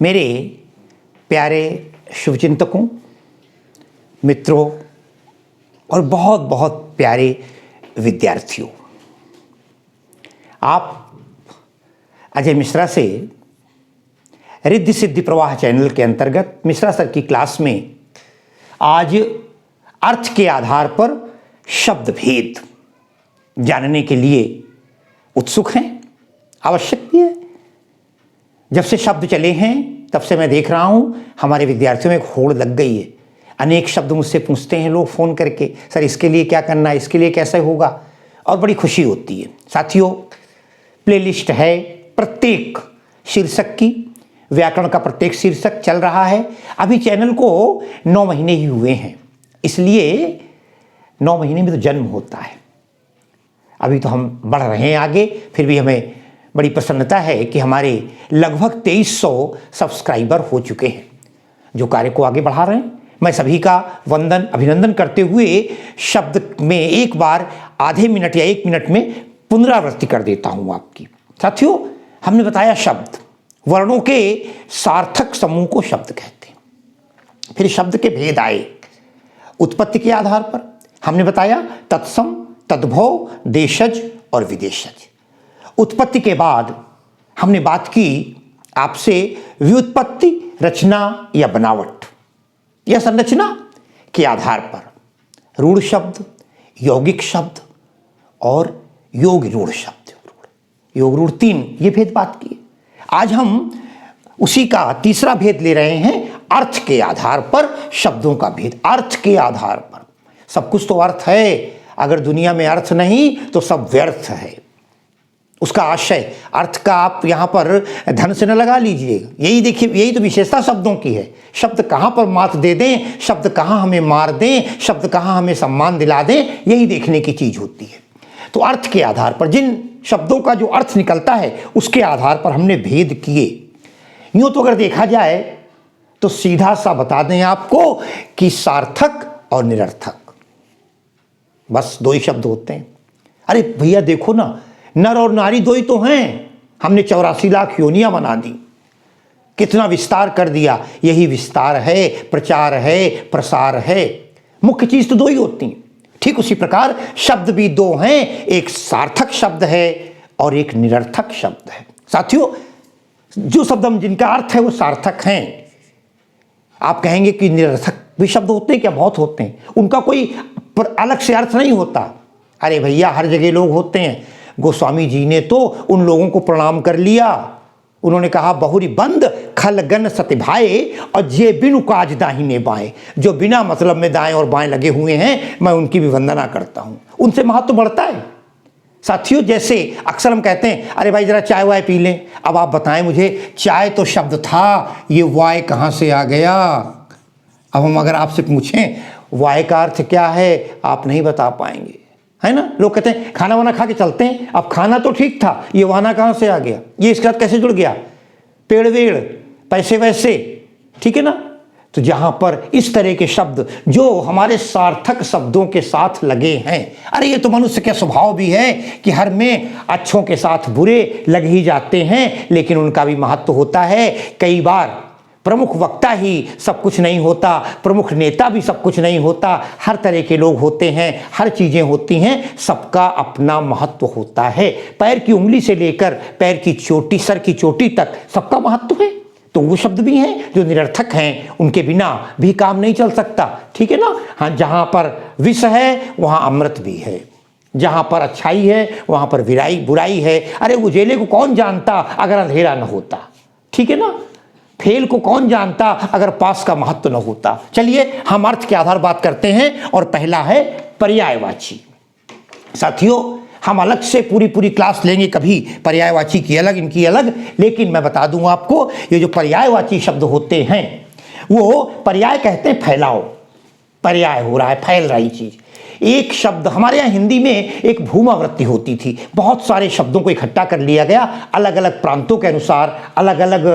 मेरे प्यारे शुभचिंतकों, मित्रों और बहुत बहुत प्यारे विद्यार्थियों, आप अजय मिश्रा से रिद्धि सिद्धि प्रवाह चैनल के अंतर्गत मिश्रा सर की क्लास में आज अर्थ के आधार पर शब्द भेद जानने के लिए उत्सुक हैं। आवश्यक भी है। जब से शब्द चले हैं तब से मैं देख रहा हूं हमारे विद्यार्थियों में एक होड़ लग गई है। अनेक शब्द मुझसे पूछते हैं लोग फ़ोन करके, सर इसके लिए क्या करना है, इसके लिए कैसे होगा, और बड़ी खुशी होती है। साथियों, प्लेलिस्ट है प्रत्येक शीर्षक की, व्याकरण का प्रत्येक शीर्षक चल रहा है। अभी चैनल को 9 महीने ही हुए हैं, इसलिए 9 महीने में तो जन्म होता है। अभी तो हम बढ़ रहे हैं आगे, फिर भी हमें बड़ी प्रसन्नता है कि हमारे लगभग 2300 सब्सक्राइबर हो चुके हैं जो कार्य को आगे बढ़ा रहे हैं। मैं सभी का अभिनंदन करते हुए शब्द में एक बार आधे मिनट या 1 मिनट में पुनरावृत्ति कर देता हूं आपकी। साथियों, हमने बताया शब्द वर्णों के सार्थक समूह को शब्द कहते हैं। फिर शब्द के भेद आए उत्पत्ति के आधार पर। हमने बताया तत्सम, तद्भव, देशज और विदेशज। उत्पत्ति के बाद हमने बात की आपसे व्युत्पत्ति, रचना या बनावट या संरचना के आधार पर रूढ़ शब्द, यौगिक शब्द और योग रूढ़ शब्द। योग रूढ़ 3 ये भेद बात किए। आज हम उसी का तीसरा भेद ले रहे हैं, अर्थ के आधार पर शब्दों का भेद। अर्थ के आधार पर सब कुछ तो अर्थ है, अगर दुनिया में अर्थ नहीं तो सब व्यर्थ है। उसका आशय अर्थ का आप यहाँ पर धन से न लगा लीजिएगा। यही देखिए, यही तो विशेषता शब्दों की है। शब्द कहाँ पर मात दे दें, शब्द कहाँ हमें मार दें, शब्द कहाँ हमें सम्मान दिला दें, यही देखने की चीज होती है। तो अर्थ के आधार पर जिन शब्दों का जो अर्थ निकलता है उसके आधार पर हमने भेद किए। यूं तो अगर देखा जाए तो सीधा सा बता दें आपको कि सार्थक और निरर्थक, बस 2 ही शब्द होते हैं। अरे भैया देखो ना, नर और नारी 2 ही तो हैं, हमने 84 लाख योनियां बना दी, कितना विस्तार कर दिया। यही विस्तार है, प्रचार है, प्रसार है। मुख्य चीज तो 2 ही होती हैं। ठीक उसी प्रकार शब्द भी 2 हैं, एक सार्थक शब्द है और एक निरर्थक शब्द है। साथियों, जो शब्द हम जिनका अर्थ है वो सार्थक हैं, आप कहेंगे कि निरर्थक भी शब्द होते हैं क्या? बहुत होते हैं, उनका कोई अलग से अर्थ नहीं होता। अरे भैया, हर जगह लोग होते हैं। गोस्वामी जी ने तो उन लोगों को प्रणाम कर लिया। उन्होंने कहा बहुरी बंद खलगन सतिभाए और जे बिनु काज दाहिने बाएं। जो बिना मतलब में दाएं और बाएं लगे हुए हैं, मैं उनकी भी वंदना करता हूं। उनसे महत्व तो बढ़ता है। साथियों, जैसे अक्सर हम कहते हैं अरे भाई जरा चाय वाय पी लें। अब आप बताएं मुझे, चाय तो शब्द था, ये वाय कहां से आ गया? अब हम अगर आपसे पूछें वाय का अर्थ क्या है, आप नहीं बता पाएंगे, है ना। लोग कहते हैं खाना वाना खा के चलते हैं। अब खाना तो ठीक था, ये वाना कहां से आ गया, ये इसके साथ कैसे जुड़ गया? पेड़ वेड़, पैसे वैसे, ठीक है ना। तो जहां पर इस तरह के शब्द जो हमारे सार्थक शब्दों के साथ लगे हैं, अरे ये तो मनुष्य का स्वभाव भी है कि हर में अच्छों के साथ बुरे लग ही जाते हैं, लेकिन उनका भी महत्व होता है। कई बार प्रमुख वक्ता ही सब कुछ नहीं होता, प्रमुख नेता भी सब कुछ नहीं होता। हर तरह के लोग होते हैं, हर चीजें होती हैं, सबका अपना महत्व होता है। पैर की उंगली से लेकर पैर की चोटी, सर की चोटी तक सबका महत्व है। तो वो शब्द भी हैं जो निरर्थक हैं, उनके बिना भी काम नहीं चल सकता, ठीक है ना। हाँ, जहां पर विष है वहां अमृत भी है, जहां पर अच्छाई है वहां पर बुराई है। अरे उजेले को कौन जानता अगर अंधेरा न होता, ठीक है ना। फेल को कौन जानता अगर पास का महत्व न होता। चलिए हम अर्थ के आधार बात करते हैं, और पहला है पर्यायवाची। साथियों, हम अलग से पूरी क्लास लेंगे, कभी पर्यायवाची की अलग, इनकी अलग। लेकिन मैं बता दूं आपको, ये जो पर्यायवाची शब्द होते हैं वो पर्याय कहते हैं फैलाव। पर्याय हो रहा है, फैल रही चीज। एक शब्द, हमारे यहाँ हिंदी में एक भूमावृत्ति होती थी, बहुत सारे शब्दों को इकट्ठा कर लिया गया अलग अलग प्रांतों के अनुसार, अलग अलग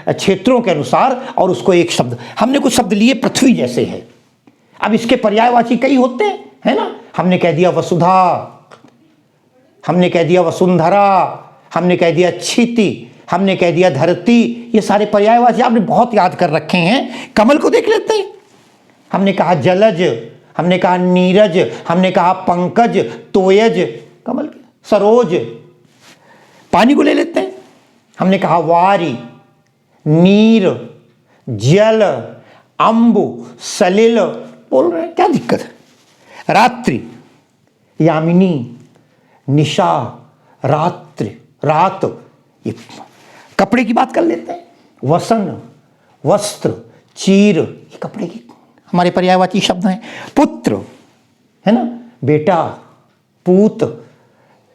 क्षेत्रों के अनुसार, और उसको एक शब्द, हमने कुछ शब्द लिए पृथ्वी जैसे है। अब इसके पर्यायवाची कई होते हैं, है ना। हमने कह दिया वसुधा, हमने कह दिया वसुंधरा, हमने कह दिया क्षिति, हमने कह दिया धरती, ये सारे पर्यायवाची आपने बहुत याद कर रखे हैं। कमल को देख लेते हैं। हमने कहा जलज, हमने कहा नीरज, हमने कहा पंकज, तोयज, कमल, सरोज। पानी को ले लेते हैं। हमने कहा वारी, नीर, जल, अंबु, सलिल। बोल रहे हैं, क्या दिक्कत है? रात्रि, यामिनी, निशा, रात्रि, रात। ये कपड़े की बात कर लेते हैं। वसन, वस्त्र, चीर, ये कपड़े की हमारे पर्यायवाची शब्द हैं। पुत्र है ना, बेटा, पूत,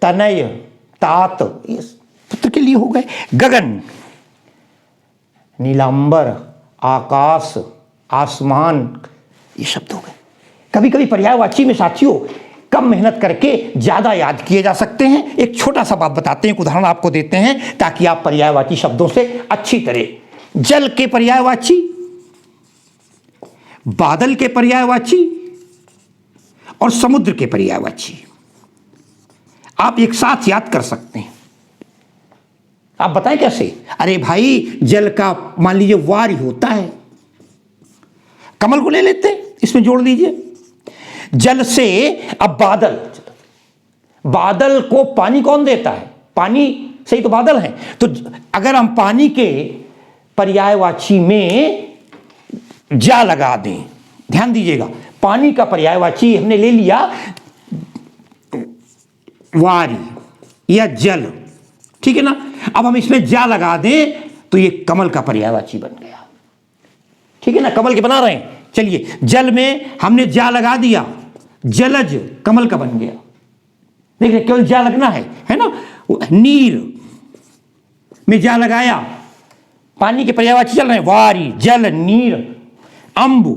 तनय, तात, ये पुत्र के लिए हो गए। गगन, नीलांबर, आकाश, आसमान, ये शब्द हो गए। कभी कभी पर्यायवाची में साथियों कम मेहनत करके ज्यादा याद किए जा सकते हैं। एक छोटा सा बात बताते हैं, एक उदाहरण आपको देते हैं ताकि आप पर्यायवाची शब्दों से अच्छी तरह। जल के पर्यायवाची, बादल के पर्यायवाची और समुद्र के पर्यायवाची आप एक साथ याद कर सकते हैं। आप बताएं कैसे? अरे भाई, जल का मान लीजिए वारी होता है। कमल को ले लेते हैं, इसमें जोड़ दीजिए जल से। अब बादल, बादल को पानी कौन देता है? पानी से ही तो बादल है। तो अगर हम पानी के पर्यायवाची में जा लगा दें, ध्यान दीजिएगा, पानी का पर्यायवाची हमने ले लिया वारी या जल, ठीक है ना। अब हम इसमें जा लगा दें तो ये कमल का पर्यायवाची बन गया, ठीक है ना। कमल के बना रहे हैं। चलिए, जल में हमने जा लगा दिया, जलज कमल का बन गया। देखिए, केवल जा लगना है ना। नीर में जा लगाया, पानी के पर्यायवाची चल रहे हैं, वारी, जल, नीर, अंबु।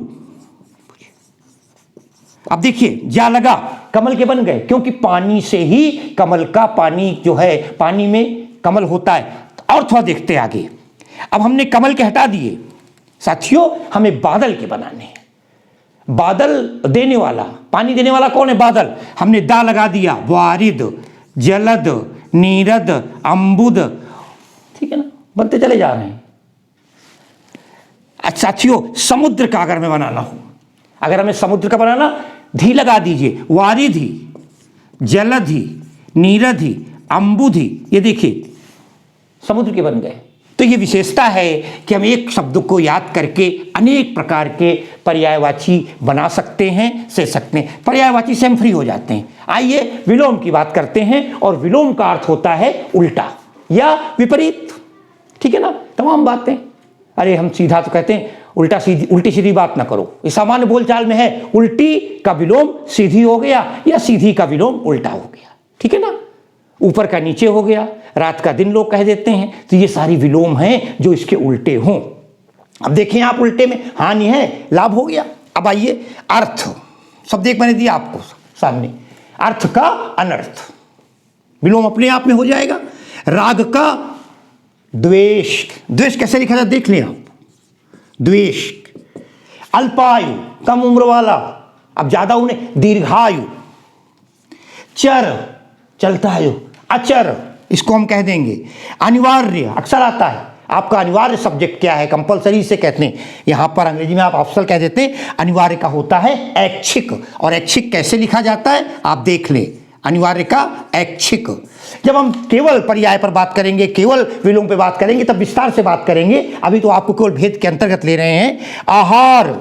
अब देखिए, जा लगा, कमल के बन गए, क्योंकि पानी से ही कमल का, पानी जो है, पानी में कमल होता है। और थोड़ा देखते आगे। अब हमने कमल के हटा दिए साथियों, हमें बादल के बनाने हैं। बादल देने वाला, पानी देने वाला कौन है? बादल। हमने दा लगा दिया, वारिद, जलद, नीरद, अंबुद, ठीक है ना, बनते चले जा रहे हैं। अच्छा साथियों, समुद्र का अगर मैं बनाना हो, अगर हमें समुद्र का बनाना, धी लगा दीजिए, वारिधि, जलधि, नीरधि, अंबुधि, ये देखिए समुद्र के बन गए। तो ये विशेषता है कि हम एक शब्द को याद करके अनेक प्रकार के पर्यायवाची बना सकते हैं, से सकते हैं। पर्यायवाची से हम फ्री हो जाते हैं। आइए विलोम की बात करते हैं। और विलोम का अर्थ होता है उल्टा या विपरीत, ठीक है ना। तमाम बातें, अरे हम सीधा तो कहते हैं, उल्टा सीधी, उल्टी सीधी बात ना करो, ये सामान्य बोलचाल में है। उल्टी का विलोम सीधी हो गया या सीधी का विलोम उल्टा हो गया, ठीक है ना। ऊपर का नीचे हो गया, रात का दिन लोग कह देते हैं। तो ये सारी विलोम हैं जो इसके उल्टे हों। अब देखें आप, उल्टे में हानि है, लाभ हो गया। अब आइए अर्थ, शब्द एक मैंने दिया आपको सामने, अर्थ का अनर्थ, विलोम अपने आप में हो जाएगा। राग का द्वेष, द्वेष कैसे लिखा जाता देख लें आप, द्वेष। अल्पायु, कम उम्र वाला, अब ज्यादा उन्हें, दीर्घायु। चर, चलता है जो, अचर इसको हम कह देंगे। अनिवार्य, अक्सर आता है, आपका अनिवार्य सब्जेक्ट क्या है, कंपलसरी से कहते हैं। यहां पर अंग्रेजी में आप ऑप्शनल कह देते हैं। अनिवार्य का होता है ऐच्छिक, और ऐच्छिक कैसे लिखा जाता है आप देख लें, अनिवार्य का ऐच्छिक। जब हम केवल पर्याय पर बात करेंगे, केवल विलोम पे बात करेंगे, तब विस्तार से बात करेंगे। अभी तो आपको केवल भेद के अंतर्गत ले रहे हैं। आहार,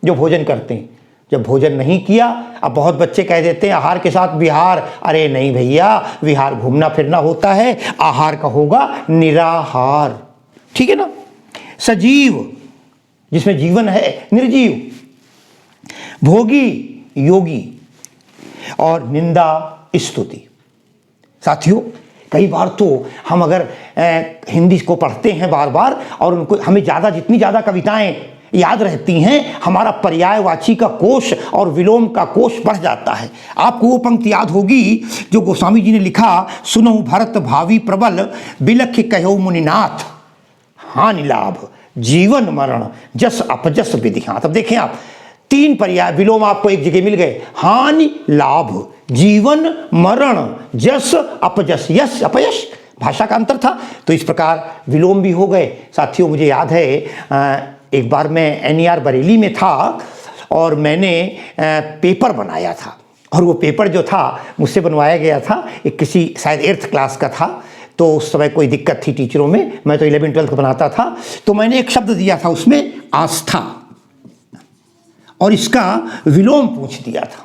जो भोजन करते हैं, जब भोजन नहीं किया, अब बहुत बच्चे कह देते हैं आहार के साथ विहार। अरे नहीं भैया, विहार घूमना फिरना होता है, आहार का होगा निराहार, ठीक है ना। सजीव, जिसमें जीवन है, निर्जीव। भोगी, योगी। और निंदा, स्तुति। साथियों, कई बार तो हम अगर हिंदी को पढ़ते हैं बार बार, और उनको हमें ज़्यादा, जितनी ज़्यादा कविताएं याद रहती हैं, हमारा पर्यायवाची का कोश और विलोम का कोश बढ़ जाता है। आपको वो पंक्ति याद होगी जो गोस्वामी जी ने लिखा, सुनहु भरत भावी प्रबल, बिलख कहो मुनिनाथ, हानि लाभ जीवन मरण जस अपजस विधिहां। तब देखें आप, तीन पर्याय विलोम आपको एक जगह मिल गए, हानि लाभ, जीवन मरण, जस अपजस। यश अपयश, भाषा का अंतर था, तो इस प्रकार विलोम भी हो गए। साथियों, मुझे याद है एक बार मैं NER बरेली में था और मैंने पेपर बनाया था, और वो पेपर जो था मुझसे बनवाया गया था, एक किसी शायद 8th क्लास का था। तो उस समय कोई दिक्कत थी टीचरों में, मैं तो 11th-12th का बनाता था। तो मैंने एक शब्द दिया था उसमें, आस्था, और इसका विलोम पूछ दिया था।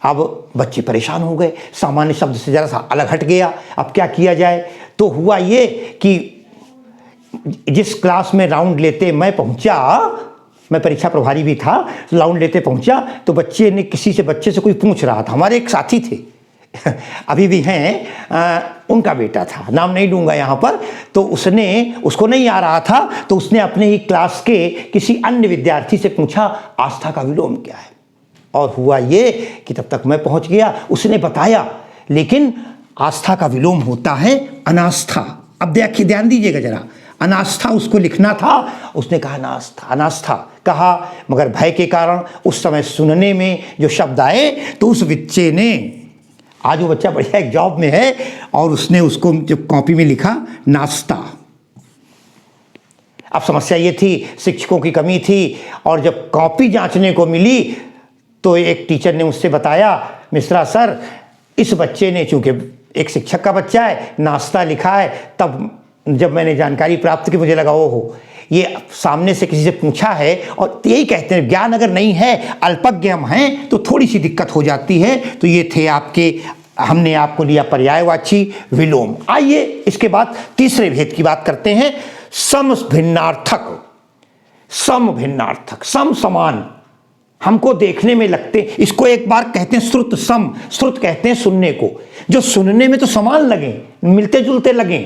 अब बच्चे परेशान हो गए, सामान्य शब्द से जरा सा अलग हट गया, अब क्या किया जाए। तो हुआ ये कि जिस क्लास में राउंड लेते मैं पहुंचा, मैं परीक्षा प्रभारी भी था, राउंड लेते पहुंचा, तो बच्चे से कोई पूछ रहा था। हमारे एक साथी थे, अभी भी हैं, उनका बेटा था, नाम नहीं लूँगा यहाँ पर। तो उसको नहीं आ रहा था, तो उसने अपने ही क्लास के किसी अन्य विद्यार्थी से पूछा, आस्था का विलोम क्या है। और हुआ ये कि तब तक मैं पहुँच गया, उसने बताया, लेकिन आस्था का विलोम होता है अनास्था। अब देखिए, ध्यान दीजिएगा जरा, अनास्था उसको लिखना था, उसने कहा अनास्था कहा, मगर भय के कारण उस समय सुनने में जो शब्द आए, तो उस बच्चे ने, आज वो बच्चा बढ़िया एक जॉब में है, और उसने उसको जो कॉपी में लिखा नाश्ता। अब समस्या ये थी, शिक्षकों की कमी थी, और जब कॉपी जांचने को मिली तो एक टीचर ने मुझसे बताया, मिश्रा सर, इस बच्चे ने, चूंकि एक शिक्षक का बच्चा है, नाश्ता लिखा है। तब जब मैंने जानकारी प्राप्त की, मुझे लगा ओहो, ये सामने से किसी से पूछा है। और यही कहते हैं, ज्ञान अगर नहीं है, अल्पज्ञ हम हैं, तो थोड़ी सी दिक्कत हो जाती है। तो ये थे हमने आपको लिया पर्यायवाची विलोम। आइए इसके बाद तीसरे भेद की बात करते हैं, सम भिन्नार्थक। सम समान, हमको देखने में लगते, इसको एक बार कहते हैं श्रुत सम। श्रुत कहते हैं सुनने को, जो सुनने में तो समान लगे, मिलते जुलते लगे,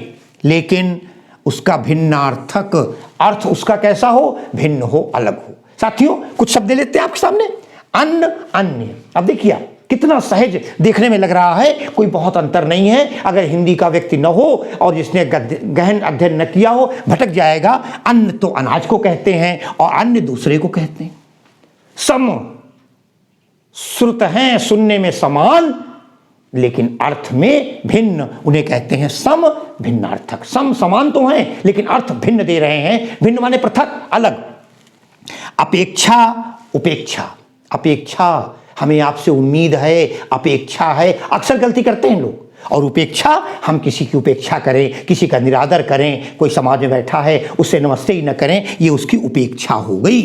लेकिन उसका भिन्नार्थक, अर्थ उसका कैसा हो, भिन्न हो, अलग हो। साथियों, कुछ शब्द लेते हैं आपके सामने, अन्न, अन्य। अब देखिए कितना सहज देखने में लग रहा है, कोई बहुत अंतर नहीं है। अगर हिंदी का व्यक्ति न हो और जिसने गहन अध्ययन न किया हो, भटक जाएगा। अन्न तो अनाज को कहते हैं, और अन्य दूसरे को कहते हैं। सम, श्रुत हैं, सुनने में समान, लेकिन अर्थ में भिन्न, उन्हें कहते हैं सम भिन्नार्थक। सम समान तो हैं, लेकिन अर्थ भिन्न दे रहे हैं। भिन्न माने पृथक, अलग। अपेक्षा, उपेक्षा। अपेक्षा, हमें आपसे उम्मीद है, अपेक्षा है, अक्सर गलती करते हैं लोग। और उपेक्षा, हम किसी की उपेक्षा करें, किसी का निरादर करें, कोई समाज में बैठा है उससे नमस्ते ही न करें, ये उसकी उपेक्षा हो गई।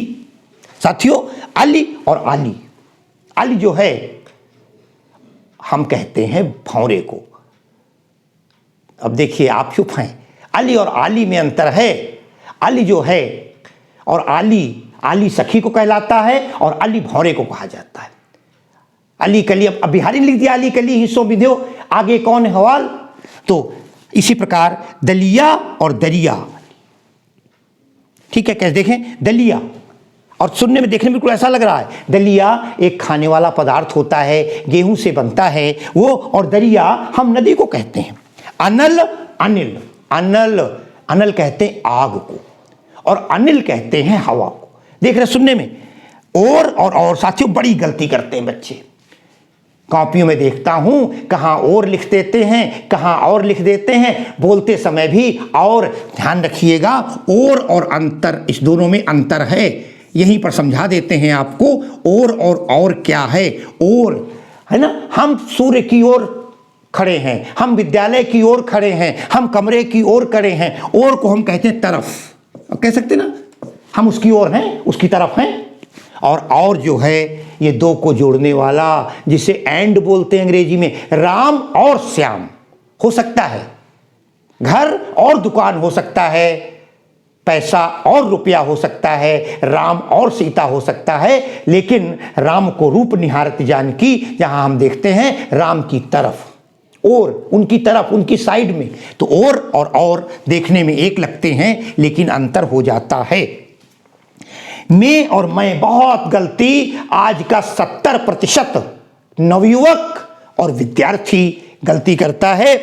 साथियों, अली और आली, अली जो है, हम कहते हैं भौरे को। अब देखिए, आप चुप हैं, अली और आली में अंतर है। अली जो है, और आली सखी को कहलाता है, और अली भौरे को कहा जाता है। अली कली, अब बिहारी लिख दिया, अली कली हिस्सों विध्यो, आगे कौन है हवाल। तो इसी प्रकार दलिया और दरिया, ठीक है, कैसे देखें, दलिया, और सुनने में देखने में बिल्कुल ऐसा लग रहा है। दलिया एक खाने वाला पदार्थ होता है, गेहूं से बनता है वो, और दरिया हम नदी को कहते हैं। अनल, अनिल, अनल कहते हैं आग को, और अनिल कहते हैं हवा को। देख रहे सुनने में, और साथियों, बड़ी गलती करते हैं बच्चे। कॉपियों में देखता हूं, कहां और लिख देते हैं, कहां और लिख देते हैं, बोलते समय भी। और ध्यान रखिएगा, और अंतर, इस दोनों में अंतर है, यहीं पर समझा देते हैं आपको। और क्या है, और है ना, हम सूर्य की ओर खड़े हैं, हम विद्यालय की ओर खड़े हैं, हम कमरे की ओर खड़े हैं। और को हम कहते हैं तरफ, कह सकते ना, हम उसकी ओर हैं, उसकी तरफ हैं। और जो है, ये दो को जोड़ने वाला, जिसे एंड बोलते हैं अंग्रेजी में। राम और श्याम हो सकता है, घर और दुकान हो सकता है, पैसा और रुपया हो सकता है, राम और सीता हो सकता है, लेकिन राम को रूप निहारत जानकी, जहां हम देखते हैं राम की तरफ, और उनकी तरफ, उनकी साइड में। तो और देखने में एक लगते हैं, लेकिन अंतर हो जाता है। मैं और मैं, बहुत गलती आज का 70% नवयुवक और विद्यार्थी गलती करता है।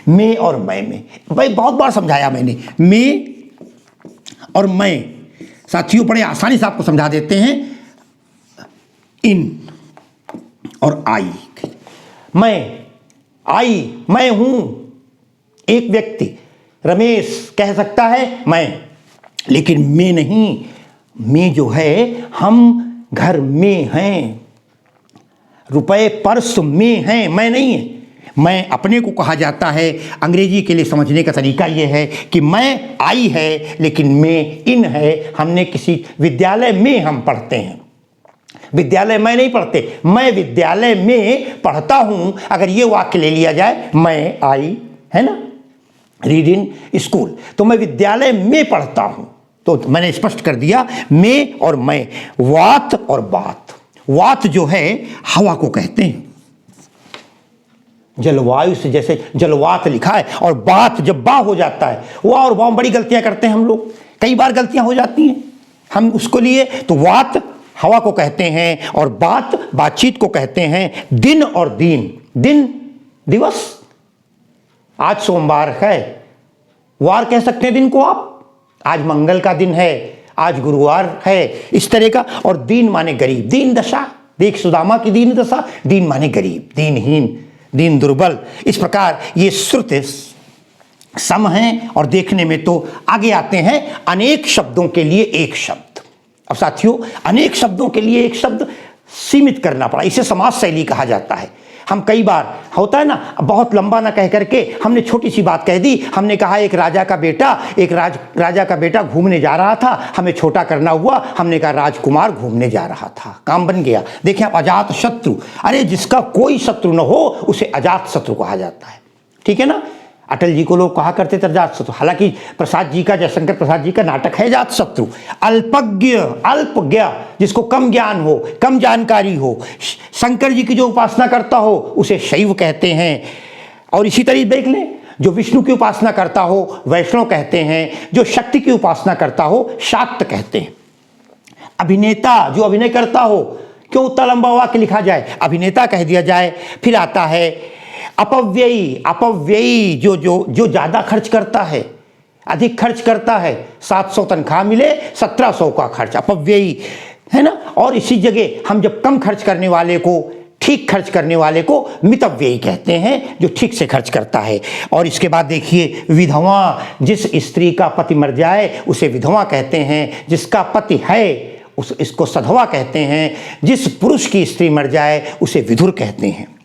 मैं और मैं में, भाई बहुत बार समझाया मैंने, मैं और मैं। साथियों, बड़े आसानी से आपको समझा देते हैं। इन और आई, मैं, आई, मैं हूं, एक व्यक्ति रमेश कह सकता है मैं, लेकिन मैं नहीं। मैं जो है, हम घर में हैं, रुपए पर्स में हैं, मैं नहीं है। मैं अपने को कहा जाता है। अंग्रेजी के लिए समझने का तरीका यह है कि मैं आई है, लेकिन मैं इन है। हमने किसी विद्यालय में हम पढ़ते हैं, विद्यालय में नहीं पढ़ते, मैं विद्यालय में पढ़ता हूं। अगर ये वाक्य ले लिया जाए, मैं आई, है ना, रीड इन स्कूल, तो मैं विद्यालय में पढ़ता हूं। तो मैंने स्पष्ट कर दिया, मैं और मैं। वात और बात। वात जो है हवा को कहते हैं, जलवायु से, जैसे जलवात लिखा है, और बात जब बा हो जाता है, वाह और वाह बड़ी गलतियां करते हैं हम लोग, कई बार गलतियां हो जाती हैं हम उसको लिए। तो वात हवा को कहते हैं और बात बातचीत को कहते हैं। दिन और दीन, दिन दिवस, आज सोमवार है, वार कह सकते हैं दिन को आप, आज मंगल का दिन है, आज गुरुवार है, इस तरह का। और दीन माने गरीब, दीन दशा, देख सुदामा की दीन दशा, दीन माने गरीब, दीनहीन, दीन दुर्बल। इस प्रकार ये श्रुत सम हैं और देखने में तो आगे आते हैं अनेक शब्दों के लिए एक शब्द। अब साथियों, अनेक शब्दों के लिए एक शब्द सीमित करना पड़ा, इसे समास शैली कहा जाता है। हम कई बार होता है ना, बहुत लंबा ना कह करके हमने छोटी सी बात कह दी। हमने कहा एक राजा का बेटा घूमने जा रहा था, हमें छोटा करना हुआ, हमने कहा राजकुमार घूमने जा रहा था, काम बन गया। देखें आप, अजात शत्रु, अरे जिसका कोई शत्रु न हो उसे अजात शत्रु कहा जाता है, ठीक है ना। अटल जी को लोग कहा करते थे जात शत्रु, हालांकि प्रसाद जी का, जयशंकर प्रसाद जी का नाटक है जात शत्रु। अल्पज्ञ, अल्पज्ञ, जिसको कम ज्ञान हो, कम जानकारी हो, शंकर जी की जो उपासना करता हो उसे शैव कहते हैं। और इसी तरह देख लें, जो विष्णु की उपासना करता हो वैष्णव कहते हैं, जो शक्ति की उपासना करता हो शाक्त कहते हैं। अभिनेता, जो अभिनय करता हो, क्यों उतना लंबा वाक्य लिखा जाए, अभिनेता कह दिया जाए। फिर आता है अपव्ययी, अपव्ययी जो ज्यादा खर्च करता है, अधिक खर्च करता है, 700 तनख्वाह मिले 1700 का खर्च, अपव्ययी, है ना। और इसी जगह हम जब कम खर्च करने वाले को, ठीक खर्च करने वाले को मितव्ययी कहते हैं, जो ठीक से खर्च करता है। और इसके बाद देखिए विधवा, जिस स्त्री का पति मर जाए उसे विधवा कहते हैं, जिसका पति है इसको सधवा कहते हैं, जिस पुरुष की स्त्री मर जाए उसे विधुर कहते हैं।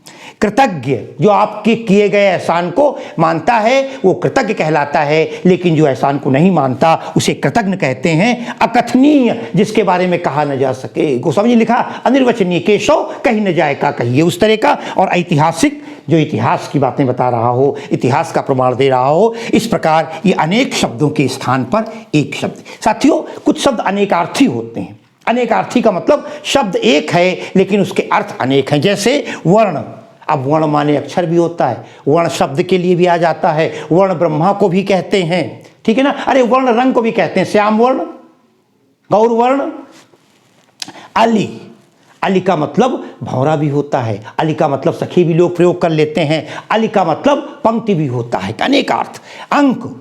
कृतज्ञ, जो आपके किए गए एहसान को मानता है वो कृतज्ञ कहलाता है, लेकिन जो एहसान को नहीं मानता उसे कृतज्ञ कहते हैं। अकथनीय, जिसके बारे में कहा न जा सके, गोस्वामी जी लिखा अनिर्वचनीय, केशव कहीं न जाए का कहिए, उस तरह का। और ऐतिहासिक, जो इतिहास की बातें बता रहा हो, इतिहास का प्रमाण दे रहा हो। इस प्रकार ये अनेक शब्दों के स्थान पर एक शब्द। साथियों, कुछ शब्द अनेकार्थी होते हैं। अनेकार्थी का मतलब शब्द एक है लेकिन उसके अर्थ अनेक हैं। जैसे वर्ण, अब वर्ण माने अक्षर भी होता है, वर्ण शब्द के लिए भी आ जाता है, वर्ण ब्रह्मा को भी कहते हैं, ठीक है ना। अरे वर्ण रंग को भी कहते हैं, श्याम वर्ण, गौर वर्ण। अली, अली का मतलब भौरा भी होता है, अली का मतलब सखी भी लोग प्रयोग कर लेते हैं, अली का मतलब पंक्ति भी होता है, अनेक अर्थ। अंक,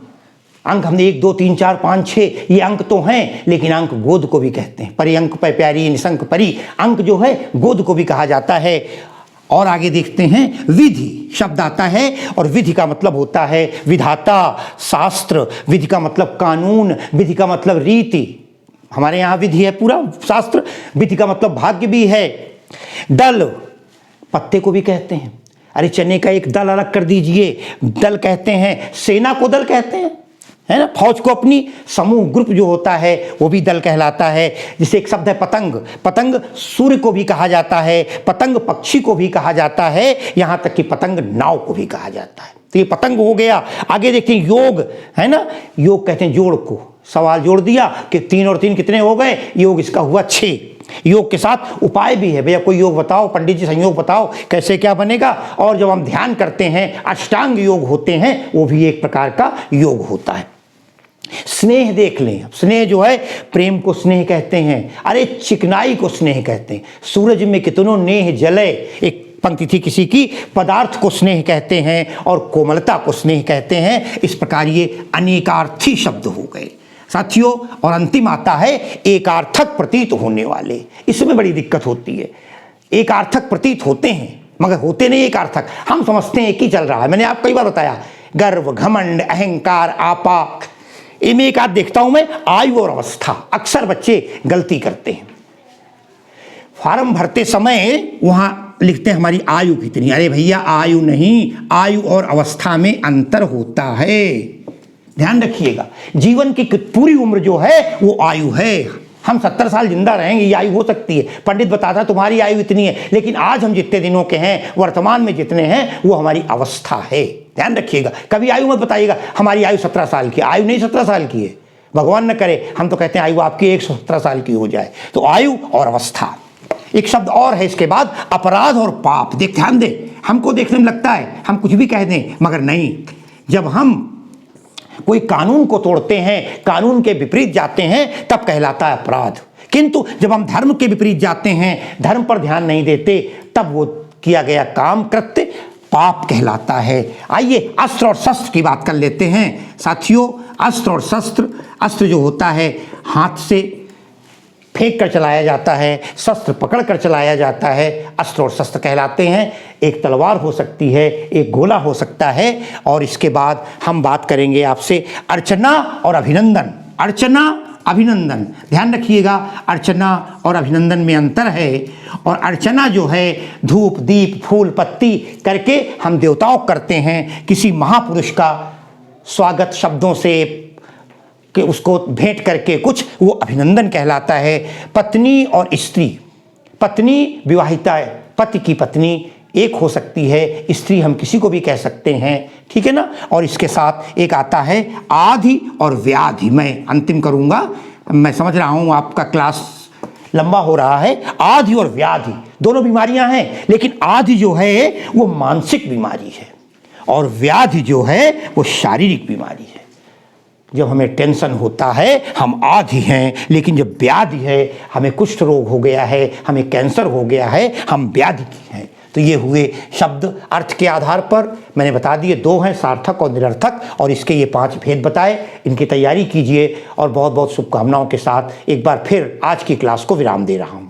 अंक हमने 1 2 3 4 5 6 ये अंक तो हैं, लेकिन अंक गोद को भी कहते हैं। परि अंक पे प्यारी निशंक परी, अंक जो है गोद को भी कहा जाता है। और आगे देखते हैं विधि शब्द आता है, और विधि का मतलब होता है विधाता, शास्त्र। विधि का मतलब कानून, विधि का मतलब रीति, हमारे यहाँ विधि है पूरा शास्त्र। विधि का मतलब भाग्य भी है। दल, पत्ते को भी कहते हैं, अरे चने का एक दल अलग कर दीजिए, दल कहते हैं। सेना को दल कहते हैं, है ना। फौज को अपनी समूह, ग्रुप जो होता है वो भी दल कहलाता है। जिसे एक शब्द है पतंग, पतंग सूर्य को भी कहा जाता है, पतंग पक्षी को भी कहा जाता है, यहाँ तक कि पतंग नाव को भी कहा जाता है। तो ये पतंग हो गया। आगे देखते हैं योग, है ना। योग कहते हैं जोड़ को, सवाल जोड़ दिया कि 3 और 3 कितने हो गए, योग इसका हुआ 6। योग के साथ उपाय भी है, भैया कोई योग बताओ, पंडित जी संयोग बताओ कैसे क्या बनेगा। और जब हम ध्यान करते हैं, अष्टांग योग होते हैं, वो भी एक प्रकार का योग होता है। स्नेह देख लें, स्नेह जो है प्रेम को स्नेह कहते हैं, अरे चिकनाई को स्नेह कहते हैं। सूरज में कितनों नेह जले, एक पंक्ति थी किसी की, पदार्थ को स्नेह कहते हैं और कोमलता को स्नेह कहते हैं। इस प्रकार ये अनेकार्थी शब्द हो गए साथियों। और अंतिम आता है एकार्थक प्रतीत होने वाले। इसमें बड़ी दिक्कत होती है, एकार्थक प्रतीत होते हैं मगर होते नहीं एकार्थक। हम समझते हैं एक ही चल रहा है। मैंने आपको कई बार बताया, गर्व, घमंड, अहंकार, आपा। इनमें एक आध देखता हूं मैं, आयु और अवस्था। अक्सर बच्चे गलती करते हैं। फॉर्म भरते समय वहां लिखते हैं हमारी आयु कितनी। अरे भैया आयु नहीं, आयु और अवस्था में अंतर होता है, ध्यान रखिएगा। जीवन की पूरी उम्र जो है वो आयु है। हम 70 साल जिंदा रहेंगे, ये आयु हो सकती है। पंडित बताता तुम्हारी आयु इतनी है, लेकिन आज हम जितने दिनों के हैं, वर्तमान में जितने हैं, वो हमारी अवस्था है। ध्यान रखिएगा, कभी आयु मत बताइएगा हमारी आयु 17 साल की। आयु नहीं 17 साल की है, भगवान न करे। हम तो कहते हैं आयु आपकी 117 साल की हो जाए। तो आयु और अवस्था। एक शब्द और है इसके बाद, अपराध और पाप। देख, ध्यान दे, हमको देखने में लगता है हम कुछ भी कह दें, मगर नहीं। जब हम कोई कानून को तोड़ते हैं, कानून के विपरीत जाते हैं, तब कहलाता है अपराध। किंतु जब हम धर्म के विपरीत जाते हैं, धर्म पर ध्यान नहीं देते, तब वो किया गया काम, कृत्य पाप कहलाता है। आइए अस्त्र और शस्त्र की बात कर लेते हैं साथियों। अस्त्र और शस्त्र, अस्त्र जो होता है हाथ से फेंक कर चलाया जाता है, शस्त्र पकड़ कर चलाया जाता है, अस्त्र और शस्त्र कहलाते हैं। एक तलवार हो सकती है, एक गोला हो सकता है। और इसके बाद हम बात करेंगे आपसे अर्चना और अभिनंदन। अर्चना, अभिनंदन, ध्यान रखिएगा, अर्चना और अभिनंदन में अंतर है। और अर्चना जो है धूप, दीप, फूल, पत्ती करके हम देवताओं करते हैं। किसी महापुरुष का स्वागत शब्दों से कि उसको भेंट करके कुछ, वो अभिनंदन कहलाता है। पत्नी और स्त्री, पत्नी विवाहिता है, पति की पत्नी एक हो सकती है, स्त्री हम किसी को भी कह सकते हैं, ठीक है ना। और इसके साथ एक आता है आधि और व्याधि। मैं अंतिम करूंगा, मैं समझ रहा हूं आपका क्लास लंबा हो रहा है। आधि और व्याधि दोनों बीमारियां हैं, लेकिन आधि जो है वो मानसिक बीमारी है और व्याधि जो है वो शारीरिक बीमारी है। जब हमें टेंशन होता है हम आधि हैं, लेकिन जब व्याधि है, हमें कुष्ठ रोग हो गया है, हमें कैंसर हो गया है, हम व्याधि की हैं। तो ये हुए शब्द अर्थ के आधार पर मैंने बता दिए, दो हैं, सार्थक और निरर्थक, और इसके ये 5 भेद बताए। इनकी तैयारी कीजिए और बहुत बहुत शुभकामनाओं के साथ एक बार फिर आज की क्लास को विराम दे रहा हूँ।